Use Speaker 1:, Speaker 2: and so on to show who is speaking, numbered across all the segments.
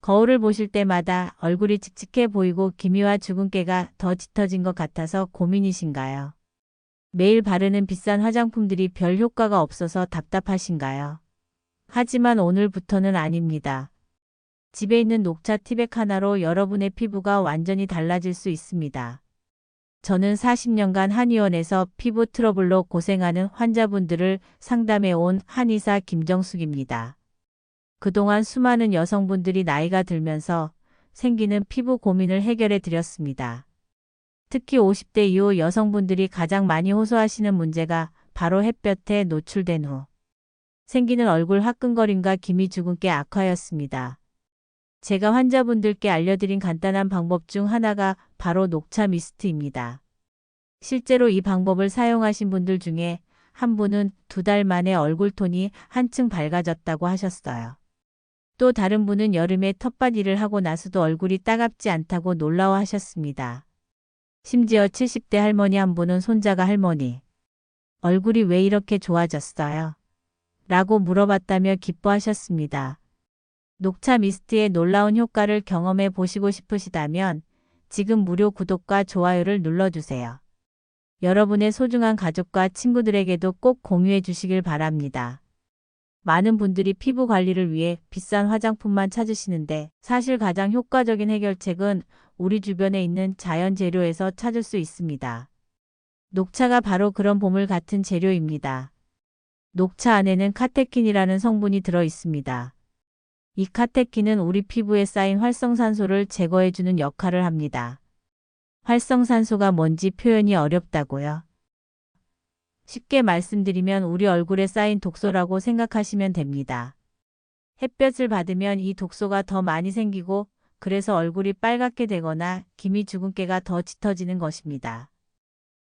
Speaker 1: 거울을 보실 때마다 얼굴이 칙칙해 보이고 기미와 주근깨가 더 짙어진 것 같아서 고민이신가요? 매일 바르는 비싼 화장품들이 별 효과가 없어서 답답하신가요? 하지만 오늘부터는 아닙니다. 집에 있는 녹차 티백 하나로 여러분의 피부가 완전히 달라질 수 있습니다. 저는 40년간 한의원에서 피부 트러블로 고생하는 환자분들을 상담해 온 한의사 김정숙입니다. 그동안 수많은 여성분들이 나이가 들면서 생기는 피부 고민을 해결해 드렸습니다. 특히 50대 이후 여성분들이 가장 많이 호소하시는 문제가 바로 햇볕에 노출된 후 생기는 얼굴 화끈거림과 기미 주근깨 악화였습니다. 제가 환자분들께 알려드린 간단한 방법 중 하나가 바로 녹차 미스트입니다. 실제로 이 방법을 사용하신 분들 중에 한 분은 2달 만에 얼굴톤이 한층 밝아졌다고 하셨어요. 또 다른 분은 여름에 텃밭 일을 하고 나서도 얼굴이 따갑지 않다고 놀라워하셨습니다. 심지어 70대 할머니 한 분은 손자가 할머니, 얼굴이 왜 이렇게 좋아졌어요? 라고 물어봤다며 기뻐하셨습니다. 녹차 미스트의 놀라운 효과를 경험해 보시고 싶으시다면 지금 무료 구독과 좋아요를 눌러주세요. 여러분의 소중한 가족과 친구들에게도 꼭 공유해 주시길 바랍니다. 많은 분들이 피부 관리를 위해 비싼 화장품만 찾으시는데 사실 가장 효과적인 해결책은 우리 주변에 있는 자연 재료에서 찾을 수 있습니다. 녹차가 바로 그런 보물 같은 재료입니다. 녹차 안에는 카테킨이라는 성분이 들어 있습니다. 이 카테킨은 우리 피부에 쌓인 활성산소를 제거해주는 역할을 합니다. 활성산소가 뭔지 표현이 어렵다고요? 쉽게 말씀드리면 우리 얼굴에 쌓인 독소라고 생각하시면 됩니다. 햇볕을 받으면 이 독소가 더 많이 생기고 그래서 얼굴이 빨갛게 되거나 기미 주근깨가 더 짙어지는 것입니다.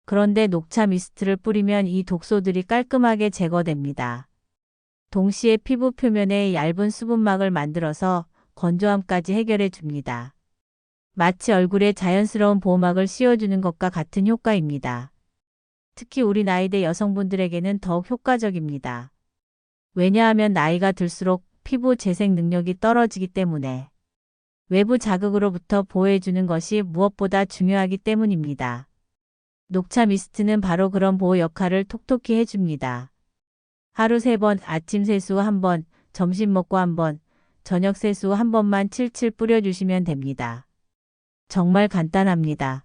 Speaker 1: 그런데 녹차 미스트를 뿌리면 이 독소들이 깔끔하게 제거됩니다. 동시에 피부 표면에 얇은 수분막을 만들어서 건조함까지 해결해 줍니다. 마치 얼굴에 자연스러운 보호막을 씌워주는 것과 같은 효과입니다. 특히 우리 나이대 여성분들에게는 더욱 효과적입니다. 왜냐하면 나이가 들수록 피부 재생 능력이 떨어지기 때문에 외부 자극으로부터 보호해주는 것이 무엇보다 중요하기 때문입니다. 녹차 미스트는 바로 그런 보호 역할을 톡톡히 해줍니다. 하루 3번, 아침 세수 1번, 점심 먹고 1번, 저녁 세수 1번만 칠칠 뿌려주시면 됩니다. 정말 간단합니다.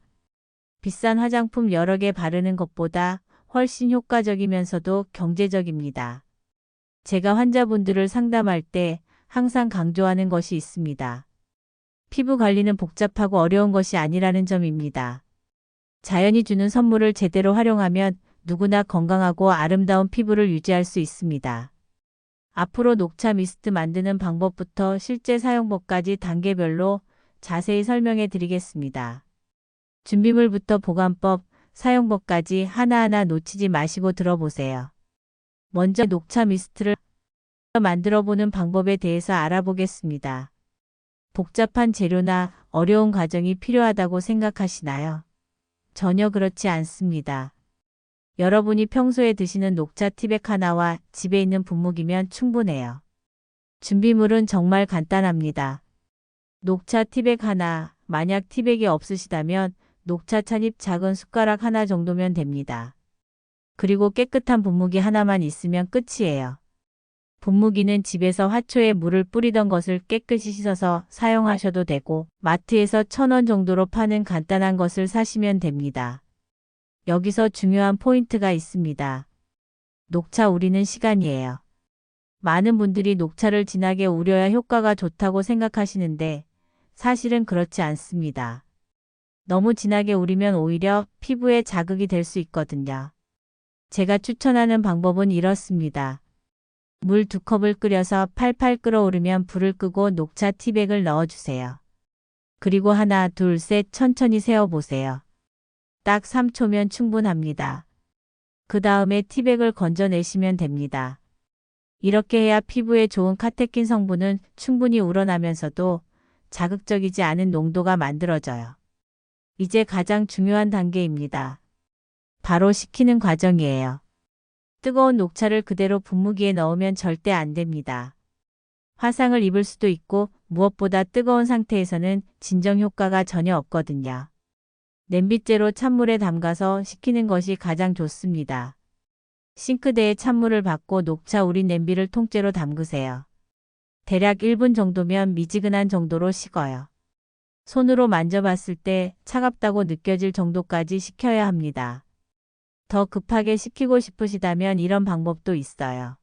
Speaker 1: 비싼 화장품 여러 개 바르는 것보다 훨씬 효과적이면서도 경제적입니다. 제가 환자분들을 상담할 때 항상 강조하는 것이 있습니다. 피부 관리는 복잡하고 어려운 것이 아니라는 점입니다. 자연이 주는 선물을 제대로 활용하면 누구나 건강하고 아름다운 피부를 유지할 수 있습니다. 앞으로 녹차 미스트 만드는 방법부터 실제 사용법까지 단계별로 자세히 설명해 드리겠습니다. 준비물부터 보관법, 사용법까지 하나하나 놓치지 마시고 들어보세요. 먼저 녹차 미스트를 만들어 보는 방법에 대해서 알아보겠습니다. 복잡한 재료나 어려운 과정이 필요하다고 생각하시나요? 전혀 그렇지 않습니다. 여러분이 평소에 드시는 녹차 티백 하나와 집에 있는 분무기면 충분해요. 준비물은 정말 간단합니다. 녹차 티백 하나, 만약 티백이 없으시다면 녹차 찻잎 작은 숟가락 하나 정도면 됩니다. 그리고 깨끗한 분무기 하나만 있으면 끝이에요. 분무기는 집에서 화초에 물을 뿌리던 것을 깨끗이 씻어서 사용하셔도 되고 마트에서 1,000원 정도로 파는 간단한 것을 사시면 됩니다. 여기서 중요한 포인트가 있습니다. 녹차 우리는 시간이에요. 많은 분들이 녹차를 진하게 우려야 효과가 좋다고 생각하시는데 사실은 그렇지 않습니다. 너무 진하게 우리면 오히려 피부에 자극이 될 수 있거든요. 제가 추천하는 방법은 이렇습니다. 물 2컵을 끓여서 팔팔 끓어오르면 불을 끄고 녹차 티백을 넣어주세요. 그리고 하나, 둘, 셋 천천히 세어보세요. 딱 3초면 충분합니다. 그 다음에 티백을 건져내시면 됩니다. 이렇게 해야 피부에 좋은 카테킨 성분은 충분히 우러나면서도 자극적이지 않은 농도가 만들어져요. 이제 가장 중요한 단계입니다. 바로 식히는 과정이에요. 뜨거운 녹차를 그대로 분무기에 넣으면 절대 안 됩니다. 화상을 입을 수도 있고 무엇보다 뜨거운 상태에서는 진정 효과가 전혀 없거든요. 냄비째로 찬물에 담가서 식히는 것이 가장 좋습니다. 싱크대에 찬물을 받고 녹차 우린 냄비를 통째로 담그세요. 대략 1분 정도면 미지근한 정도로 식어요. 손으로 만져봤을 때 차갑다고 느껴질 정도까지 식혀야 합니다. 더 급하게 식히고 싶으시다면 이런 방법도 있어요.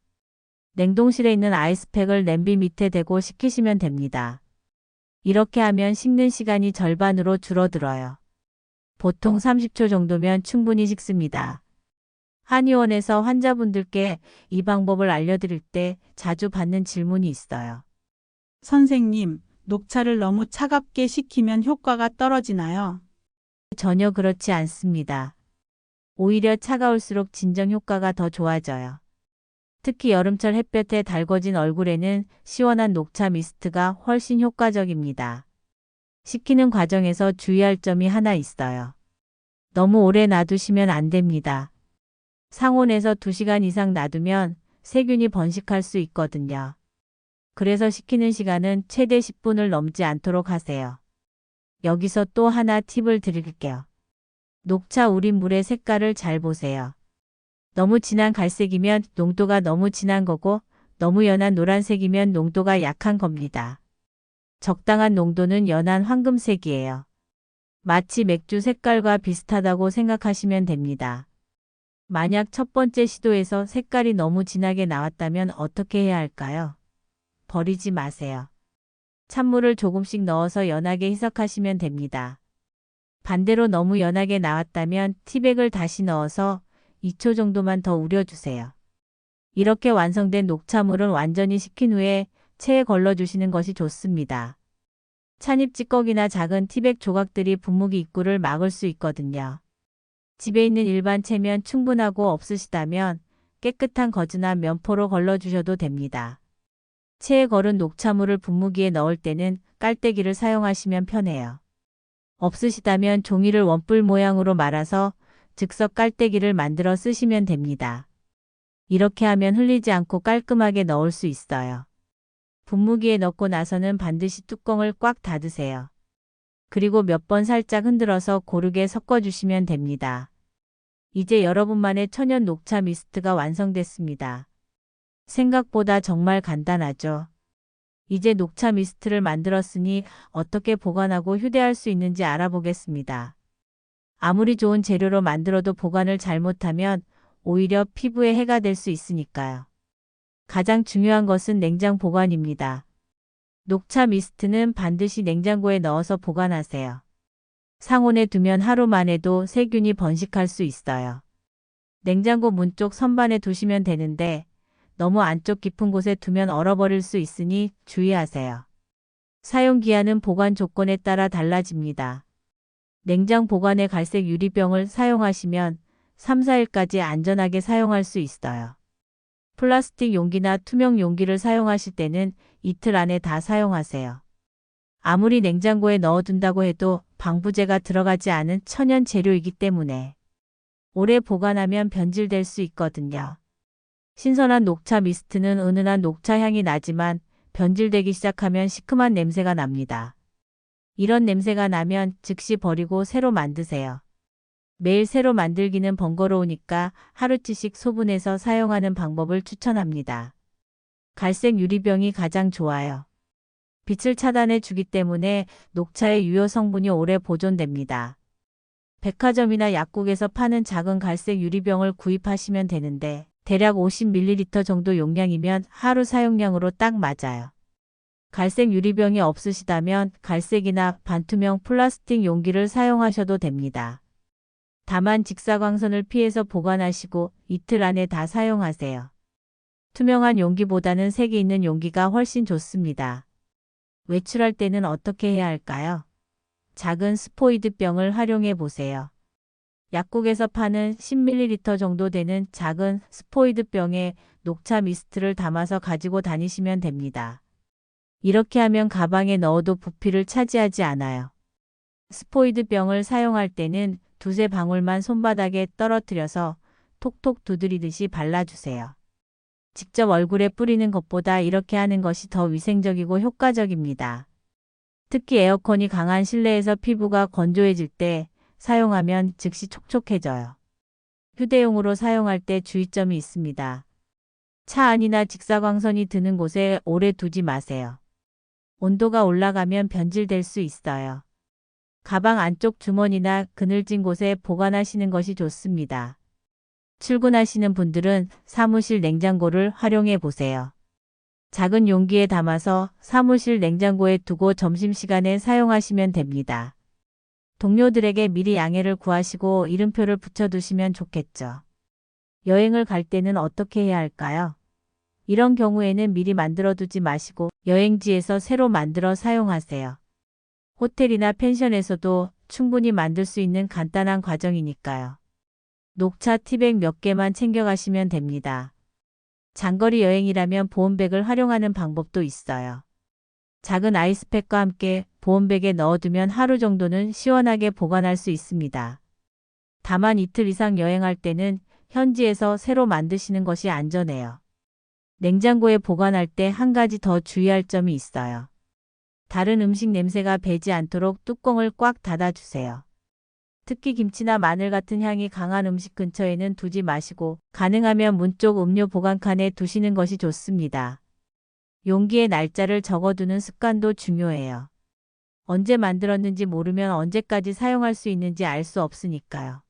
Speaker 1: 냉동실에 있는 아이스팩을 냄비 밑에 대고 식히시면 됩니다. 이렇게 하면 식는 시간이 절반으로 줄어들어요. 보통 30초 정도면 충분히 식습니다. 한의원에서 환자분들께 이 방법을 알려드릴 때 자주 받는 질문이 있어요.
Speaker 2: 선생님, 녹차를 너무 차갑게 식히면 효과가 떨어지나요?
Speaker 1: 전혀 그렇지 않습니다. 오히려 차가울수록 진정 효과가 더 좋아져요. 특히 여름철 햇볕에 달궈진 얼굴에는 시원한 녹차 미스트가 훨씬 효과적입니다. 식히는 과정에서 주의할 점이 하나 있어요. 너무 오래 놔두시면 안 됩니다. 상온에서 2시간 이상 놔두면 세균이 번식할 수 있거든요. 그래서 식히는 시간은 최대 10분을 넘지 않도록 하세요. 여기서 또 하나 팁을 드릴게요. 녹차 우린 물의 색깔을 잘 보세요. 너무 진한 갈색이면 농도가 너무 진한 거고 너무 연한 노란색이면 농도가 약한 겁니다. 적당한 농도는 연한 황금색이에요. 마치 맥주 색깔과 비슷하다고 생각하시면 됩니다. 만약 첫 번째 시도에서 색깔이 너무 진하게 나왔다면 어떻게 해야 할까요? 버리지 마세요. 찬물을 조금씩 넣어서 연하게 희석하시면 됩니다. 반대로 너무 연하게 나왔다면 티백을 다시 넣어서 2초 정도만 더 우려주세요. 이렇게 완성된 녹차물은 완전히 식힌 후에 체에 걸러주시는 것이 좋습니다. 찬입 찌꺼기나 작은 티백 조각들이 분무기 입구를 막을 수 있거든요. 집에 있는 일반 체면 충분하고 없으시다면 깨끗한 거즈나 면포로 걸러주셔도 됩니다. 체에 걸은 녹차물을 분무기에 넣을 때는 깔때기를 사용하시면 편해요. 없으시다면 종이를 원뿔 모양으로 말아서 즉석 깔때기를 만들어 쓰시면 됩니다. 이렇게 하면 흘리지 않고 깔끔하게 넣을 수 있어요. 분무기에 넣고 나서는 반드시 뚜껑을 꽉 닫으세요. 그리고 몇 번 살짝 흔들어서 고르게 섞어주시면 됩니다. 이제 여러분만의 천연 녹차 미스트가 완성됐습니다. 생각보다 정말 간단하죠? 이제 녹차 미스트를 만들었으니 어떻게 보관하고 휴대할 수 있는지 알아보겠습니다. 아무리 좋은 재료로 만들어도 보관을 잘못하면 오히려 피부에 해가 될 수 있으니까요. 가장 중요한 것은 냉장 보관입니다. 녹차 미스트는 반드시 냉장고에 넣어서 보관하세요. 상온에 두면 하루만 해도 세균이 번식할 수 있어요. 냉장고 문 쪽 선반에 두시면 되는데 너무 안쪽 깊은 곳에 두면 얼어버릴 수 있으니 주의하세요. 사용 기한은 보관 조건에 따라 달라집니다. 냉장 보관의 갈색 유리병을 사용하시면 3, 4일까지 안전하게 사용할 수 있어요. 플라스틱 용기나 투명 용기를 사용하실 때는 이틀 안에 다 사용하세요. 아무리 냉장고에 넣어둔다고 해도 방부제가 들어가지 않은 천연 재료이기 때문에 오래 보관하면 변질될 수 있거든요. 신선한 녹차 미스트는 은은한 녹차 향이 나지만 변질되기 시작하면 시큼한 냄새가 납니다. 이런 냄새가 나면 즉시 버리고 새로 만드세요. 매일 새로 만들기는 번거로우니까 하루치씩 소분해서 사용하는 방법을 추천합니다. 갈색 유리병이 가장 좋아요. 빛을 차단해 주기 때문에 녹차의 유효 성분이 오래 보존됩니다. 백화점이나 약국에서 파는 작은 갈색 유리병을 구입하시면 되는데 대략 50ml 정도 용량이면 하루 사용량으로 딱 맞아요. 갈색 유리병이 없으시다면 갈색이나 반투명 플라스틱 용기를 사용하셔도 됩니다. 다만 직사광선을 피해서 보관하시고 이틀 안에 다 사용하세요. 투명한 용기보다는 색이 있는 용기가 훨씬 좋습니다. 외출할 때는 어떻게 해야 할까요? 작은 스포이드 병을 활용해 보세요. 약국에서 파는 10ml 정도 되는 작은 스포이드 병에 녹차 미스트를 담아서 가지고 다니시면 됩니다. 이렇게 하면 가방에 넣어도 부피를 차지하지 않아요. 스포이드 병을 사용할 때는 두세 방울만 손바닥에 떨어뜨려서 톡톡 두드리듯이 발라주세요. 직접 얼굴에 뿌리는 것보다 이렇게 하는 것이 더 위생적이고 효과적입니다. 특히 에어컨이 강한 실내에서 피부가 건조해질 때 사용하면 즉시 촉촉해져요. 휴대용으로 사용할 때 주의점이 있습니다. 차 안이나 직사광선이 드는 곳에 오래 두지 마세요. 온도가 올라가면 변질될 수 있어요. 가방 안쪽 주머니나 그늘진 곳에 보관하시는 것이 좋습니다. 출근하시는 분들은 사무실 냉장고를 활용해 보세요. 작은 용기에 담아서 사무실 냉장고에 두고 점심시간에 사용하시면 됩니다. 동료들에게 미리 양해를 구하시고 이름표를 붙여두시면 좋겠죠. 여행을 갈 때는 어떻게 해야 할까요? 이런 경우에는 미리 만들어두지 마시고 여행지에서 새로 만들어 사용하세요. 호텔이나 펜션에서도 충분히 만들 수 있는 간단한 과정이니까요. 녹차 티백 몇 개만 챙겨가시면 됩니다. 장거리 여행이라면 보온백을 활용하는 방법도 있어요. 작은 아이스팩과 함께 보온백에 넣어두면 하루 정도는 시원하게 보관할 수 있습니다. 다만 이틀 이상 여행할 때는 현지에서 새로 만드시는 것이 안전해요. 냉장고에 보관할 때 한 가지 더 주의할 점이 있어요. 다른 음식 냄새가 배지 않도록 뚜껑을 꽉 닫아주세요. 특히 김치나 마늘 같은 향이 강한 음식 근처에는 두지 마시고 가능하면 문 쪽 음료 보관칸에 두시는 것이 좋습니다. 용기에 날짜를 적어두는 습관도 중요해요. 언제 만들었는지 모르면 언제까지 사용할 수 있는지 알 수 없으니까요.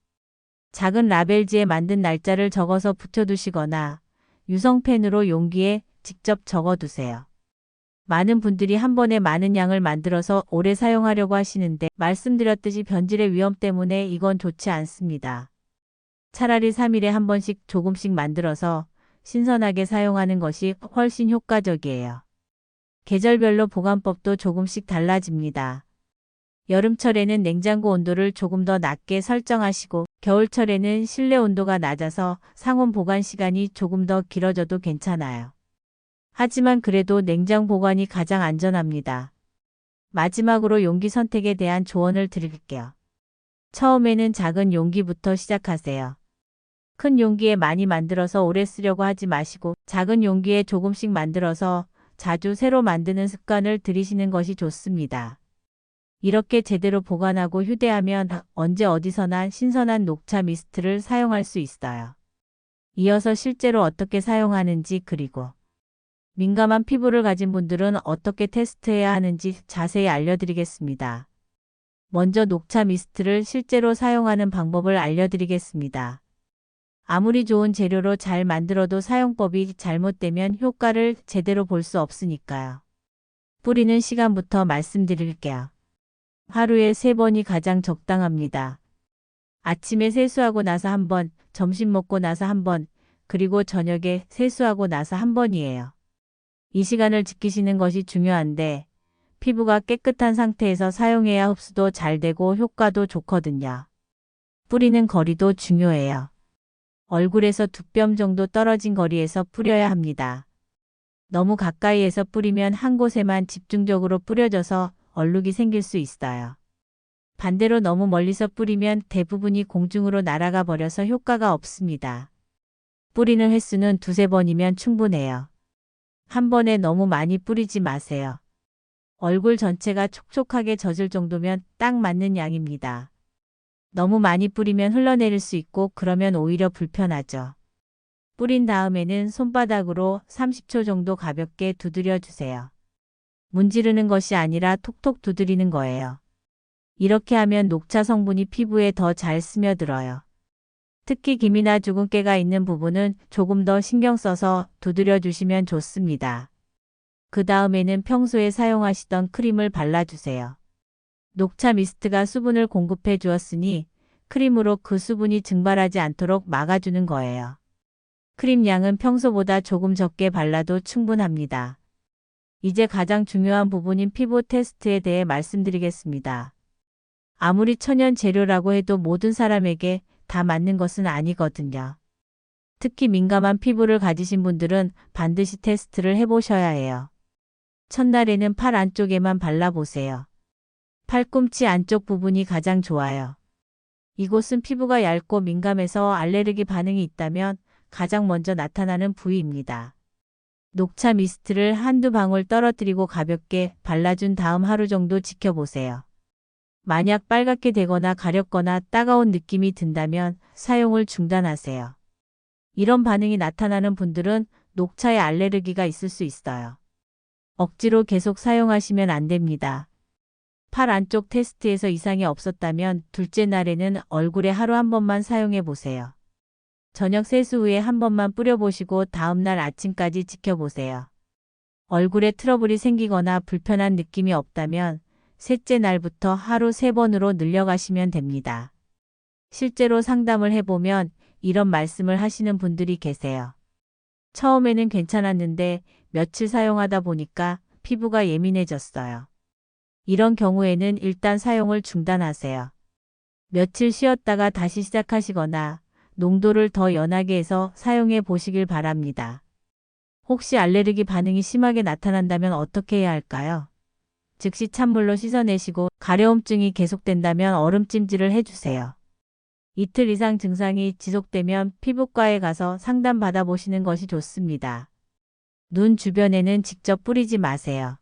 Speaker 1: 작은 라벨지에 만든 날짜를 적어서 붙여두시거나 유성펜으로 용기에 직접 적어두세요. 많은 분들이 한 번에 많은 양을 만들어서 오래 사용하려고 하시는데 말씀드렸듯이 변질의 위험 때문에 이건 좋지 않습니다. 차라리 3일에 한 번씩 조금씩 만들어서 신선하게 사용하는 것이 훨씬 효과적이에요. 계절별로 보관법도 조금씩 달라집니다. 여름철에는 냉장고 온도를 조금 더 낮게 설정하시고 겨울철에는 실내 온도가 낮아서 상온 보관 시간이 조금 더 길어져도 괜찮아요. 하지만 그래도 냉장 보관이 가장 안전합니다. 마지막으로 용기 선택에 대한 조언을 드릴게요. 처음에는 작은 용기부터 시작하세요. 큰 용기에 많이 만들어서 오래 쓰려고 하지 마시고 작은 용기에 조금씩 만들어서 자주 새로 만드는 습관을 들이시는 것이 좋습니다. 이렇게 제대로 보관하고 휴대하면 언제 어디서나 신선한 녹차 미스트를 사용할 수 있어요. 이어서 실제로 어떻게 사용하는지 그리고 민감한 피부를 가진 분들은 어떻게 테스트해야 하는지 자세히 알려드리겠습니다. 먼저 녹차 미스트를 실제로 사용하는 방법을 알려드리겠습니다. 아무리 좋은 재료로 잘 만들어도 사용법이 잘못되면 효과를 제대로 볼 수 없으니까요. 뿌리는 시간부터 말씀드릴게요. 하루에 3번이 가장 적당합니다. 아침에 세수하고 나서 1번, 점심 먹고 나서 1번, 그리고 저녁에 세수하고 나서 1번이에요. 이 시간을 지키시는 것이 중요한데 피부가 깨끗한 상태에서 사용해야 흡수도 잘 되고 효과도 좋거든요. 뿌리는 거리도 중요해요. 얼굴에서 2뼘 정도 떨어진 거리에서 뿌려야 합니다. 너무 가까이에서 뿌리면 한 곳에만 집중적으로 뿌려져서 얼룩이 생길 수 있어요. 반대로 너무 멀리서 뿌리면 대부분이 공중으로 날아가 버려서 효과가 없습니다. 뿌리는 횟수는 2~3번이면 충분해요. 한 번에 너무 많이 뿌리지 마세요. 얼굴 전체가 촉촉하게 젖을 정도면 딱 맞는 양입니다. 너무 많이 뿌리면 흘러내릴 수 있고 그러면 오히려 불편하죠. 뿌린 다음에는 손바닥으로 30초 정도 가볍게 두드려 주세요. 문지르는 것이 아니라 톡톡 두드리는 거예요. 이렇게 하면 녹차 성분이 피부에 더 잘 스며들어요. 특히 김이나 주근깨가 있는 부분은 조금 더 신경 써서 두드려 주시면 좋습니다. 그 다음에는 평소에 사용하시던 크림을 발라주세요. 녹차 미스트가 수분을 공급해 주었으니 크림으로 그 수분이 증발하지 않도록 막아주는 거예요. 크림 양은 평소보다 조금 적게 발라도 충분합니다. 이제 가장 중요한 부분인 피부 테스트에 대해 말씀드리겠습니다. 아무리 천연 재료라고 해도 모든 사람에게 다 맞는 것은 아니거든요. 특히 민감한 피부를 가지신 분들은 반드시 테스트를 해보셔야 해요. 첫날에는 팔 안쪽에만 발라보세요. 팔꿈치 안쪽 부분이 가장 좋아요. 이곳은 피부가 얇고 민감해서 알레르기 반응이 있다면 가장 먼저 나타나는 부위입니다. 녹차 미스트를 한두 방울 떨어뜨리고 가볍게 발라준 다음 하루 정도 지켜보세요. 만약 빨갛게 되거나 가렵거나 따가운 느낌이 든다면 사용을 중단하세요. 이런 반응이 나타나는 분들은 녹차에 알레르기가 있을 수 있어요. 억지로 계속 사용하시면 안 됩니다. 팔 안쪽 테스트에서 이상이 없었다면 둘째 날에는 얼굴에 하루 한 번만 사용해 보세요. 저녁 세수 후에 한 번만 뿌려보시고 다음날 아침까지 지켜보세요. 얼굴에 트러블이 생기거나 불편한 느낌이 없다면 셋째 날부터 하루 3번으로 늘려가시면 됩니다. 실제로 상담을 해보면 이런 말씀을 하시는 분들이 계세요. 처음에는 괜찮았는데 며칠 사용하다 보니까 피부가 예민해졌어요. 이런 경우에는 일단 사용을 중단하세요. 며칠 쉬었다가 다시 시작하시거나 농도를 더 연하게 해서 사용해 보시길 바랍니다. 혹시 알레르기 반응이 심하게 나타난다면 어떻게 해야 할까요? 즉시 찬물로 씻어내시고 가려움증이 계속된다면 얼음찜질을 해주세요. 이틀 이상 증상이 지속되면 피부과에 가서 상담 받아보시는 것이 좋습니다. 눈 주변에는 직접 뿌리지 마세요.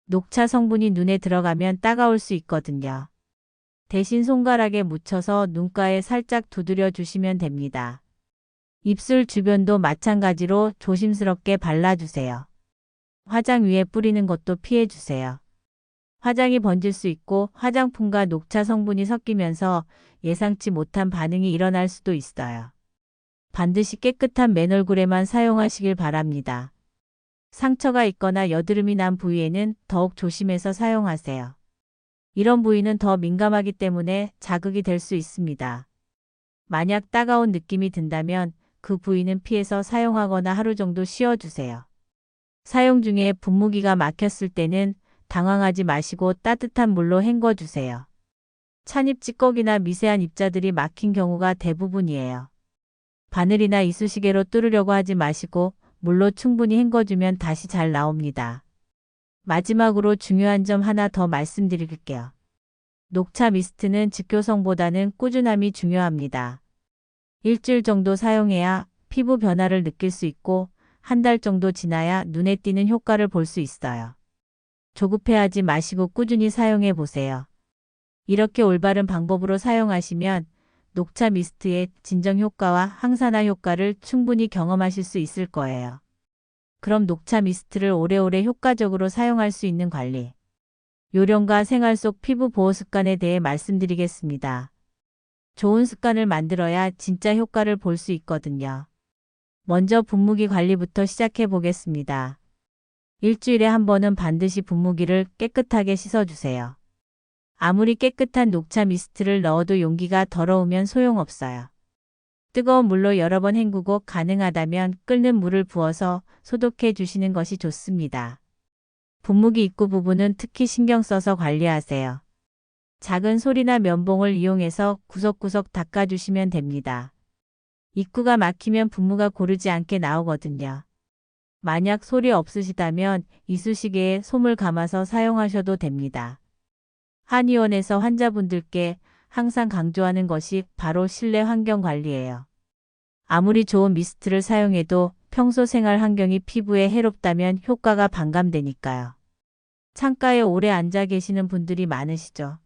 Speaker 1: 녹차 성분이 눈에 들어가면 따가울 수 있거든요. 대신 손가락에 묻혀서 눈가에 살짝 두드려 주시면 됩니다. 입술 주변도 마찬가지로 조심스럽게 발라주세요. 화장 위에 뿌리는 것도 피해주세요. 화장이 번질 수 있고 화장품과 녹차 성분이 섞이면서 예상치 못한 반응이 일어날 수도 있어요. 반드시 깨끗한 맨얼굴에만 사용하시길 바랍니다. 상처가 있거나 여드름이 난 부위에는 더욱 조심해서 사용하세요. 이런 부위는 더 민감하기 때문에 자극이 될 수 있습니다. 만약 따가운 느낌이 든다면 그 부위는 피해서 사용하거나 하루 정도 쉬어주세요. 사용 중에 분무기가 막혔을 때는 당황하지 마시고 따뜻한 물로 헹궈주세요. 찬입 찌꺼기나 미세한 입자들이 막힌 경우가 대부분이에요. 바늘이나 이쑤시개로 뚫으려고 하지 마시고 물로 충분히 헹궈주면 다시 잘 나옵니다. 마지막으로 중요한 점 하나 더 말씀드릴게요. 녹차 미스트는 즉효성보다는 꾸준함이 중요합니다. 일주일 정도 사용해야 피부 변화를 느낄 수 있고 한 달 정도 지나야 눈에 띄는 효과를 볼 수 있어요. 조급해하지 마시고 꾸준히 사용해 보세요. 이렇게 올바른 방법으로 사용하시면 녹차 미스트의 진정 효과와 항산화 효과를 충분히 경험하실 수 있을 거예요. 그럼 녹차 미스트를 오래오래 효과적으로 사용할 수 있는 관리, 요령과 생활 속 피부 보호 습관에 대해 말씀드리겠습니다. 좋은 습관을 만들어야 진짜 효과를 볼 수 있거든요. 먼저 분무기 관리부터 시작해 보겠습니다. 일주일에 한 번은 반드시 분무기를 깨끗하게 씻어주세요. 아무리 깨끗한 녹차 미스트를 넣어도 용기가 더러우면 소용없어요. 뜨거운 물로 여러 번 헹구고 가능하다면 끓는 물을 부어서 소독해 주시는 것이 좋습니다. 분무기 입구 부분은 특히 신경 써서 관리하세요. 작은 솔이나 면봉을 이용해서 구석구석 닦아주시면 됩니다. 입구가 막히면 분무가 고르지 않게 나오거든요. 만약 솔이 없으시다면 이쑤시개에 솜을 감아서 사용하셔도 됩니다. 한의원에서 환자분들께 항상 강조하는 것이 바로 실내 환경 관리예요. 아무리 좋은 미스트를 사용해도 평소 생활 환경이 피부에 해롭다면 효과가 반감되니까요. 창가에 오래 앉아 계시는 분들이 많으시죠.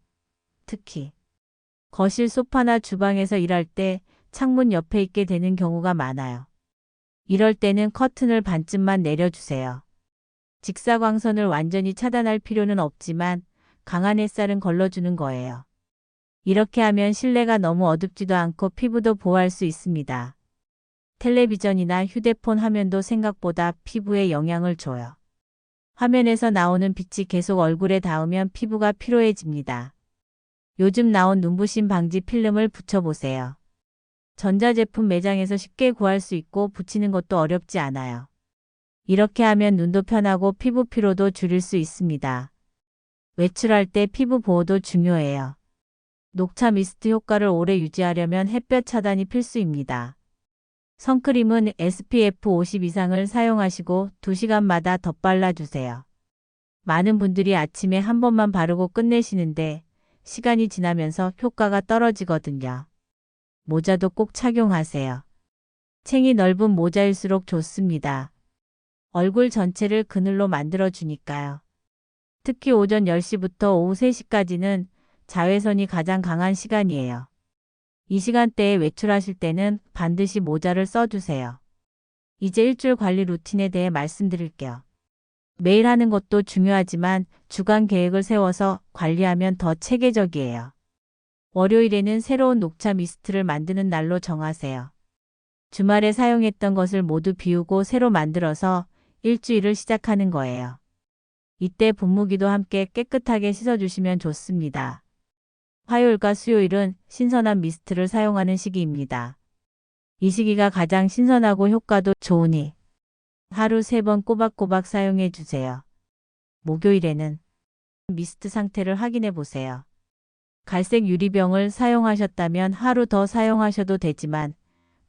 Speaker 1: 특히 거실 소파나 주방에서 일할 때 창문 옆에 있게 되는 경우가 많아요. 이럴 때는 커튼을 반쯤만 내려주세요. 직사광선을 완전히 차단할 필요는 없지만 강한 햇살은 걸러주는 거예요. 이렇게 하면 실내가 너무 어둡지도 않고 피부도 보호할 수 있습니다. 텔레비전이나 휴대폰 화면도 생각보다 피부에 영향을 줘요. 화면에서 나오는 빛이 계속 얼굴에 닿으면 피부가 피로해집니다. 요즘 나온 눈부심 방지 필름을 붙여보세요. 전자제품 매장에서 쉽게 구할 수 있고 붙이는 것도 어렵지 않아요. 이렇게 하면 눈도 편하고 피부 피로도 줄일 수 있습니다. 외출할 때 피부 보호도 중요해요. 녹차 미스트 효과를 오래 유지하려면 햇볕 차단이 필수입니다. 선크림은 SPF 50 이상을 사용하시고 2시간마다 덧발라주세요. 많은 분들이 아침에 한 번만 바르고 끝내시는데 시간이 지나면서 효과가 떨어지거든요. 모자도 꼭 착용하세요. 챙이 넓은 모자일수록 좋습니다. 얼굴 전체를 그늘로 만들어 주니까요. 특히 오전 10시부터 오후 3시까지는 자외선이 가장 강한 시간이에요. 이 시간대에 외출하실 때는 반드시 모자를 써주세요. 이제 일주일 관리 루틴에 대해 말씀드릴게요. 매일 하는 것도 중요하지만 주간 계획을 세워서 관리하면 더 체계적이에요. 월요일에는 새로운 녹차 미스트를 만드는 날로 정하세요. 주말에 사용했던 것을 모두 비우고 새로 만들어서 일주일을 시작하는 거예요. 이때 분무기도 함께 깨끗하게 씻어주시면 좋습니다. 화요일과 수요일은 신선한 미스트를 사용하는 시기입니다. 이 시기가 가장 신선하고 효과도 좋으니 하루 3번 꼬박꼬박 사용해 주세요. 목요일에는 미스트 상태를 확인해 보세요. 갈색 유리병을 사용하셨다면 하루 더 사용하셔도 되지만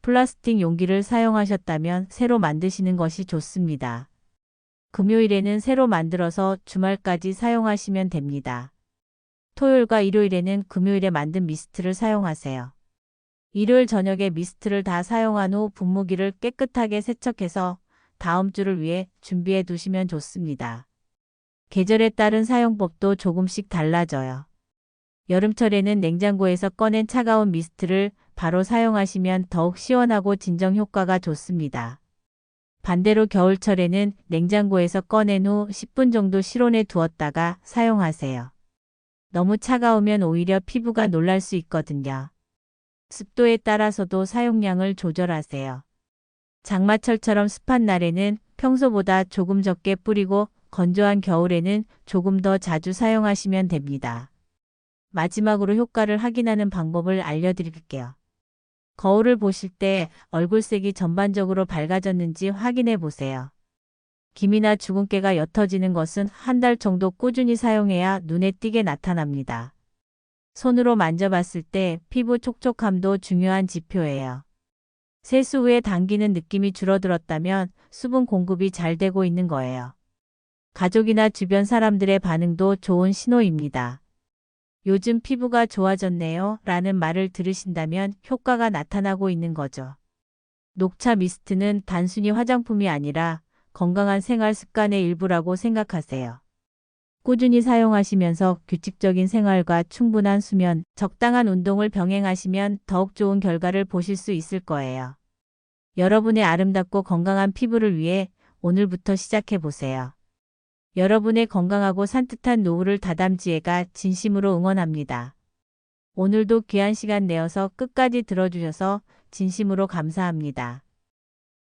Speaker 1: 플라스틱 용기를 사용하셨다면 새로 만드시는 것이 좋습니다. 금요일에는 새로 만들어서 주말까지 사용하시면 됩니다. 토요일과 일요일에는 금요일에 만든 미스트를 사용하세요. 일요일 저녁에 미스트를 다 사용한 후 분무기를 깨끗하게 세척해서 다음 주를 위해 준비해 두시면 좋습니다. 계절에 따른 사용법도 조금씩 달라져요. 여름철에는 냉장고에서 꺼낸 차가운 미스트를 바로 사용하시면 더욱 시원하고 진정 효과가 좋습니다. 반대로 겨울철에는 냉장고에서 꺼낸 후 10분 정도 실온에 두었다가 사용하세요. 너무 차가우면 오히려 피부가 놀랄 수 있거든요. 습도에 따라서도 사용량을 조절하세요. 장마철처럼 습한 날에는 평소보다 조금 적게 뿌리고 건조한 겨울에는 조금 더 자주 사용하시면 됩니다. 마지막으로 효과를 확인하는 방법을 알려드릴게요. 거울을 보실 때 얼굴색이 전반적으로 밝아졌는지 확인해 보세요. 기미나 주근깨가 옅어지는 것은 한 달 정도 꾸준히 사용해야 눈에 띄게 나타납니다. 손으로 만져봤을 때 피부 촉촉함도 중요한 지표예요. 세수 후에 당기는 느낌이 줄어들었다면 수분 공급이 잘 되고 있는 거예요. 가족이나 주변 사람들의 반응도 좋은 신호입니다. 요즘 피부가 좋아졌네요 라는 말을 들으신다면 효과가 나타나고 있는 거죠. 녹차 미스트는 단순히 화장품이 아니라 건강한 생활 습관의 일부라고 생각하세요. 꾸준히 사용하시면서 규칙적인 생활과 충분한 수면, 적당한 운동을 병행하시면 더욱 좋은 결과를 보실 수 있을 거예요. 여러분의 아름답고 건강한 피부를 위해 오늘부터 시작해 보세요. 여러분의 건강하고 산뜻한 노후를 다담지혜가 진심으로 응원합니다. 오늘도 귀한 시간 내어서 끝까지 들어주셔서 진심으로 감사합니다.